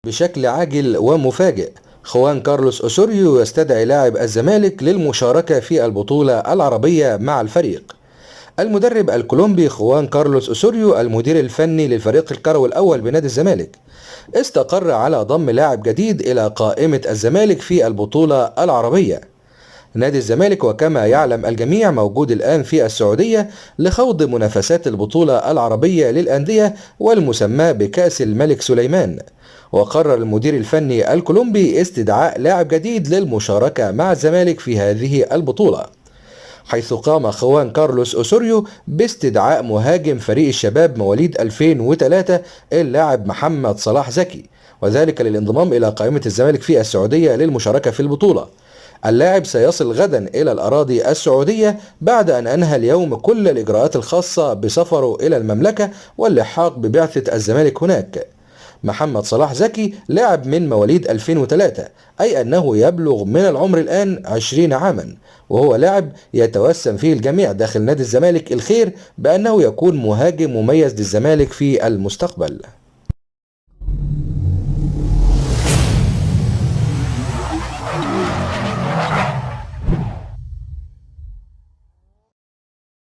بشكل عاجل ومفاجئ، خوان كارلوس أوسوريو يستدعي لاعب الزمالك للمشاركة في البطولة العربية مع الفريق. المدرب الكولومبي خوان كارلوس أوسوريو المدير الفني للفريق الكروي الأول بنادي الزمالك استقر على ضم لاعب جديد إلى قائمة الزمالك في البطولة العربية. نادي الزمالك وكما يعلم الجميع موجود الآن في السعودية لخوض منافسات البطولة العربية للأندية والمسمى بكأس الملك سليمان، وقرر المدير الفني الكولومبي استدعاء لاعب جديد للمشاركة مع الزمالك في هذه البطولة، حيث قام خوان كارلوس أوسوريو باستدعاء مهاجم فريق الشباب مواليد 2003 اللاعب محمد صلاح زكي، وذلك للانضمام إلى قائمة الزمالك في السعودية للمشاركة في البطولة. اللاعب سيصل غدا إلى الأراضي السعودية بعد أن أنهى اليوم كل الإجراءات الخاصة بسفره إلى المملكة واللحاق ببعثة الزمالك هناك. محمد صلاح زكي لاعب من مواليد 2003، أي أنه يبلغ من العمر الآن 20 عاما، وهو لاعب يتوسم فيه الجميع داخل نادي الزمالك الخير بأنه يكون مهاجم مميز للزمالك في المستقبل.